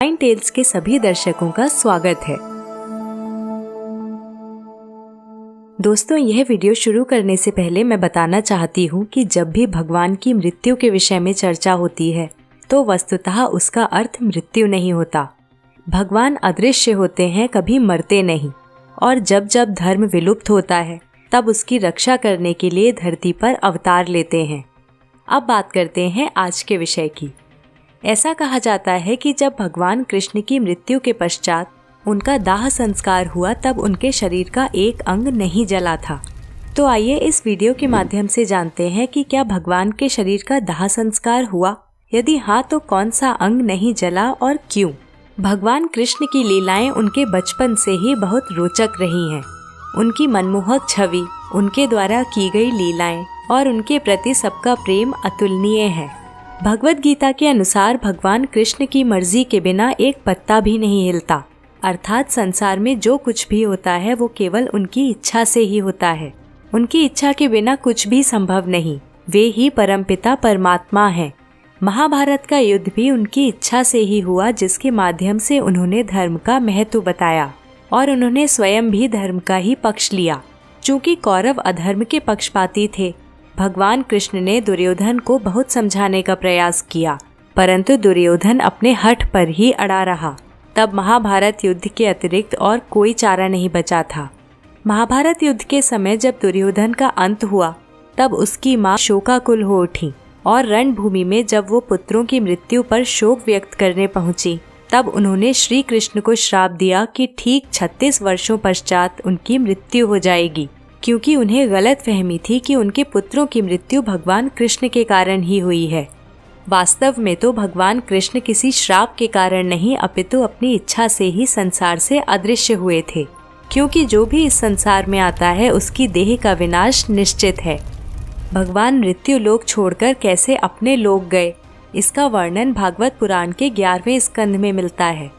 Nine tails के सभी दर्शकों का स्वागत है। दोस्तों, यह वीडियो शुरू करने से पहले मैं बताना चाहती हूँ कि जब भी भगवान की मृत्यु के विषय में चर्चा होती है तो वस्तुतः उसका अर्थ मृत्यु नहीं होता। भगवान अदृश्य होते हैं, कभी मरते नहीं, और जब जब धर्म विलुप्त होता है तब उसकी रक्षा करने के लिए धरती पर अवतार लेते हैं। अब बात करते हैं आज के विषय की। ऐसा कहा जाता है कि जब भगवान कृष्ण की मृत्यु के पश्चात उनका दाह संस्कार हुआ तब उनके शरीर का एक अंग नहीं जला था। तो आइए इस वीडियो के माध्यम से जानते हैं कि क्या भगवान के शरीर का दाह संस्कार हुआ, यदि हाँ तो कौन सा अंग नहीं जला और क्यों। भगवान कृष्ण की लीलाएं उनके बचपन से ही बहुत रोचक रही हैं। उनकी मनमोहक छवि, उनके द्वारा की गई लीलाएं और उनके प्रति सबका प्रेम अतुलनीय है। भगवद गीता के अनुसार भगवान कृष्ण की मर्जी के बिना एक पत्ता भी नहीं हिलता, अर्थात संसार में जो कुछ भी होता है वो केवल उनकी इच्छा से ही होता है। उनकी इच्छा के बिना कुछ भी संभव नहीं। वे ही परमपिता परमात्मा हैं। महाभारत का युद्ध भी उनकी इच्छा से ही हुआ, जिसके माध्यम से उन्होंने धर्म का महत्व बताया और उन्होंने स्वयं भी धर्म का ही पक्ष लिया। चूँकि कौरव अधर्म के पक्षपाती थे, भगवान कृष्ण ने दुर्योधन को बहुत समझाने का प्रयास किया, परंतु दुर्योधन अपने हठ पर ही अड़ा रहा। तब महाभारत युद्ध के अतिरिक्त और कोई चारा नहीं बचा था। महाभारत युद्ध के समय जब दुर्योधन का अंत हुआ तब उसकी मां शोकाकुल हो उठी और रणभूमि में जब वो पुत्रों की मृत्यु पर शोक व्यक्त करने पहुंची तब उन्होंने श्री कृष्ण को श्राप दिया कि ठीक 36 वर्षों पश्चात उनकी मृत्यु हो जाएगी, क्योंकि उन्हें गलत फहमी थी कि उनके पुत्रों की मृत्यु भगवान कृष्ण के कारण ही हुई है। वास्तव में तो भगवान कृष्ण किसी श्राप के कारण नहीं, अपितु अपनी इच्छा से ही संसार से अदृश्य हुए थे, क्योंकि जो भी इस संसार में आता है उसकी देह का विनाश निश्चित है। भगवान मृत्यु लोक छोड़कर कैसे अपने लोक गए, इसका वर्णन भागवत पुराण के 11वें स्कंध में मिलता है।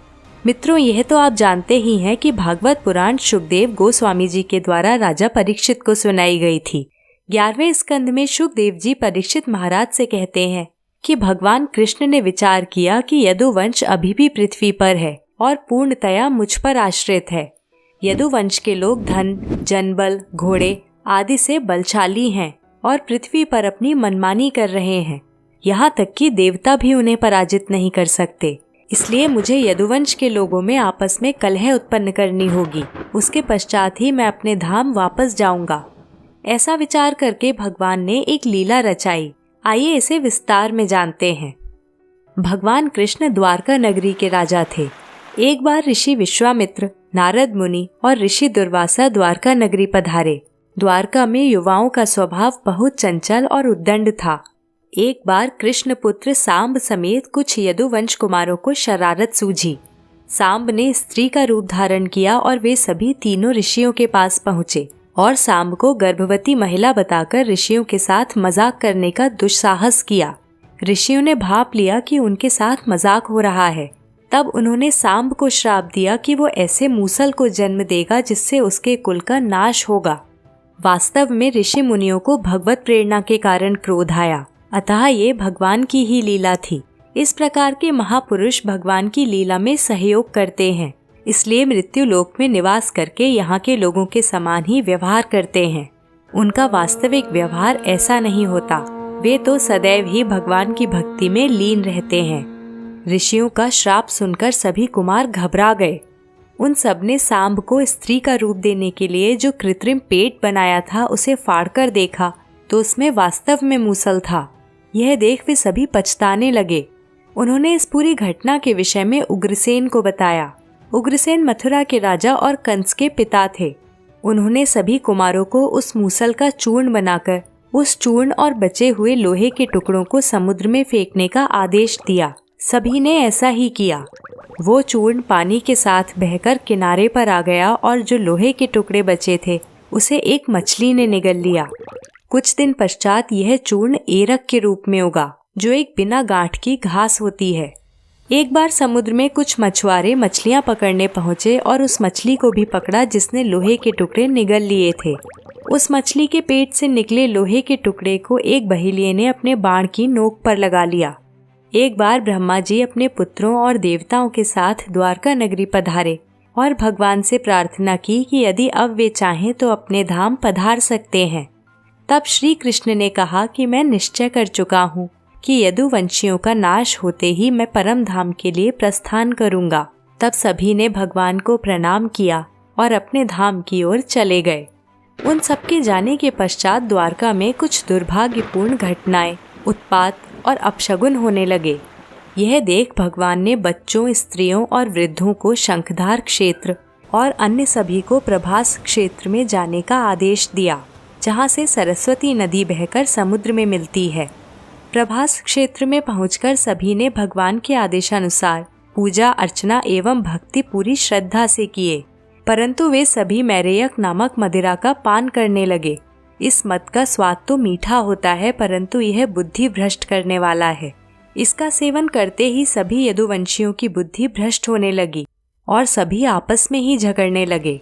मित्रों, यह तो आप जानते ही हैं कि भागवत पुराण शुकदेव गोस्वामी जी के द्वारा राजा परीक्षित को सुनाई गई थी। 11वें स्कंध में शुकदेव जी परीक्षित महाराज से कहते हैं कि भगवान कृष्ण ने विचार किया कि यदुवंश अभी भी पृथ्वी पर है और पूर्णतया मुझ पर आश्रित है। यदुवंश के लोग धन, जनबल, घोड़े आदि से बलशाली हैं और पृथ्वी पर अपनी मनमानी कर रहे हैं। यहाँ तक कि देवता भी उन्हें पराजित नहीं कर सकते। इसलिए मुझे यदुवंश के लोगों में आपस में कलह उत्पन्न करनी होगी। उसके पश्चात ही मैं अपने धाम वापस जाऊंगा। ऐसा विचार करके भगवान ने एक लीला रचाई। आइए इसे विस्तार में जानते हैं। भगवान कृष्ण द्वारका नगरी के राजा थे। एक बार ऋषि विश्वामित्र, नारद मुनि और ऋषि दुर्वासा द्वारका नगरी पधारे। द्वारका में युवाओं का स्वभाव बहुत चंचल और उद्दंड था। एक बार कृष्ण पुत्र सांब समेत कुछ यदुवंश कुमारों को शरारत सूझी। सांब ने स्त्री का रूप धारण किया और वे सभी तीनों ऋषियों के पास पहुँचे और सांब को गर्भवती महिला बताकर ऋषियों के साथ मजाक करने का दुस्साहस किया। ऋषियों ने भाप लिया कि उनके साथ मजाक हो रहा है। तब उन्होंने सांब को श्राप दिया कि वो ऐसे मूसल को जन्म देगा जिससे उसके कुल का नाश होगा। वास्तव में ऋषि मुनियों को भगवत प्रेरणा के कारण क्रोध आया, अतः ये भगवान की ही लीला थी। इस प्रकार के महापुरुष भगवान की लीला में सहयोग करते हैं, इसलिए मृत्यु लोक में निवास करके यहाँ के लोगों के समान ही व्यवहार करते हैं। उनका वास्तविक व्यवहार ऐसा नहीं होता। वे तो सदैव ही भगवान की भक्ति में लीन रहते हैं। ऋषियों का श्राप सुनकर सभी कुमार घबरा गए। उन सब ने सांब को स्त्री का रूप देने के लिए जो कृत्रिम पेट बनाया था उसे फाड़कर देखा तो उसमें वास्तव में मूसल था। यह देख वे सभी पछताने लगे। उन्होंने इस पूरी घटना के विषय में उग्रसेन को बताया। उग्रसेन मथुरा के राजा और कंस के पिता थे। उन्होंने सभी कुमारों को उस मूसल का चूर्ण बनाकर उस चूर्ण और बचे हुए लोहे के टुकड़ों को समुद्र में फेंकने का आदेश दिया। सभी ने ऐसा ही किया। वो चूर्ण पानी के साथ बहकर किनारे पर आ गया और जो लोहे के टुकड़े बचे थे उसे एक मछली ने निगल लिया। कुछ दिन पश्चात यह चूर्ण एरक के रूप में उगा, जो एक बिना गांठ की घास होती है। एक बार समुद्र में कुछ मछुआरे मछलियां पकड़ने पहुंचे और उस मछली को भी पकड़ा जिसने लोहे के टुकड़े निगल लिए थे। उस मछली के पेट से निकले लोहे के टुकड़े को एक बहेलिये ने अपने बाण की नोक पर लगा लिया। एक बार ब्रह्मा जी अपने पुत्रों और देवताओं के साथ द्वारका नगरी पधारे और भगवान से प्रार्थना की कि यदि अब वे चाहें तो अपने धाम पधार सकते हैं। तब श्री कृष्ण ने कहा कि मैं निश्चय कर चुका हूँ कि यदुवंशियों का नाश होते ही मैं परम धाम के लिए प्रस्थान करूँगा। तब सभी ने भगवान को प्रणाम किया और अपने धाम की ओर चले गए। उन सबके जाने के पश्चात द्वारका में कुछ दुर्भाग्यपूर्ण घटनाएं, उत्पात और अपशगुन होने लगे। यह देख भगवान ने बच्चों, स्त्रियों और वृद्धों को शंखधार क्षेत्र और अन्य सभी को प्रभास क्षेत्र में जाने का आदेश दिया, जहाँ से सरस्वती नदी बहकर समुद्र में मिलती है। प्रभास क्षेत्र में पहुंचकर सभी ने भगवान के आदेशानुसार पूजा अर्चना एवं भक्ति पूरी श्रद्धा से किए, परंतु वे सभी मैरेयक नामक मदिरा का पान करने लगे। इस मद का स्वाद तो मीठा होता है, परंतु यह बुद्धि भ्रष्ट करने वाला है। इसका सेवन करते ही सभी यदुवंशियों की बुद्धि भ्रष्ट होने लगी और सभी आपस में ही झगड़ने लगे।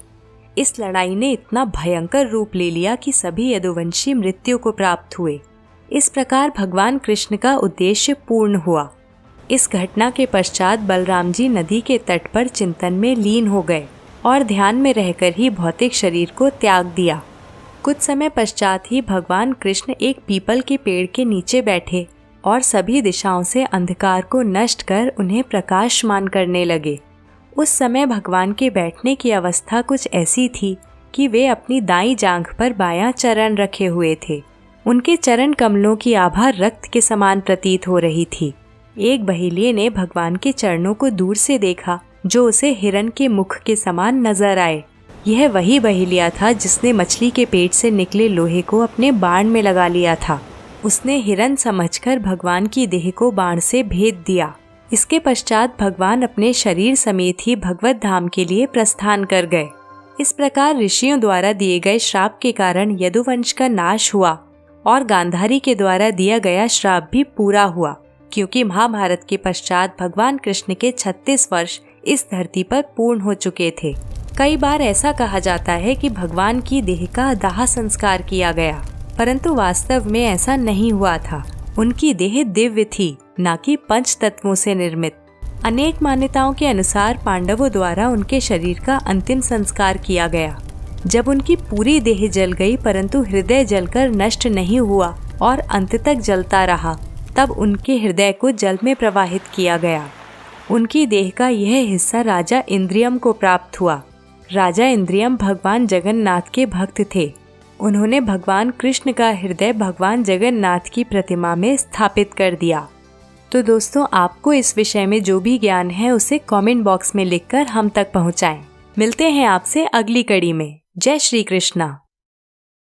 इस लड़ाई ने इतना भयंकर रूप ले लिया कि सभी यदुवंशी मृत्यु को प्राप्त हुए। इस प्रकार भगवान कृष्ण का उद्देश्य पूर्ण हुआ। इस घटना के पश्चात बलराम जी नदी के तट पर चिंतन में लीन हो गए और ध्यान में रहकर ही भौतिक शरीर को त्याग दिया। कुछ समय पश्चात ही भगवान कृष्ण एक पीपल के पेड़ के नीचे बैठे और सभी दिशाओं से अंधकार को नष्ट कर उन्हें प्रकाशमान करने लगे। उस समय भगवान के बैठने की अवस्था कुछ ऐसी थी कि वे अपनी दाईं जांघ पर बायां चरण रखे हुए थे। उनके चरण कमलों की आभा रक्त के समान प्रतीत हो रही थी। एक बहेलिये ने भगवान के चरणों को दूर से देखा, जो उसे हिरण के मुख के समान नजर आए। यह वही बहेलिया था जिसने मछली के पेट से निकले लोहे को अपने बाण में लगा लिया था। उसने हिरण समझकर भगवान की देह को बाण से भेद दिया। इसके पश्चात भगवान अपने शरीर समेत ही भगवत धाम के लिए प्रस्थान कर गए। इस प्रकार ऋषियों द्वारा दिए गए श्राप के कारण यदुवंश का नाश हुआ और गांधारी के द्वारा दिया गया श्राप भी पूरा हुआ, क्योंकि महाभारत के पश्चात भगवान कृष्ण के 36 वर्ष इस धरती पर पूर्ण हो चुके थे। कई बार ऐसा कहा जाता है कि भगवान की देह का दाह संस्कार किया गया, परंतु वास्तव में ऐसा नहीं हुआ था। उनकी देह दिव्य थी, न कि पंच तत्वों से निर्मित। अनेक मान्यताओं के अनुसार पांडवों द्वारा उनके शरीर का अंतिम संस्कार किया गया। जब उनकी पूरी देह जल गई परंतु हृदय जलकर नष्ट नहीं हुआ और अंत तक जलता रहा, तब उनके हृदय को जल में प्रवाहित किया गया। उनकी देह का यह हिस्सा राजा इंद्रियम को प्राप्त हुआ। राजा इंद्रियम भगवान जगन्नाथ के भक्त थे। उन्होंने भगवान कृष्ण का हृदय भगवान जगन्नाथ की प्रतिमा में स्थापित कर दिया। तो दोस्तों, आपको इस विषय में जो भी ज्ञान है उसे कमेंट बॉक्स में लिखकर हम तक पहुंचाएं। मिलते हैं आपसे अगली कड़ी में। जय श्री कृष्णा।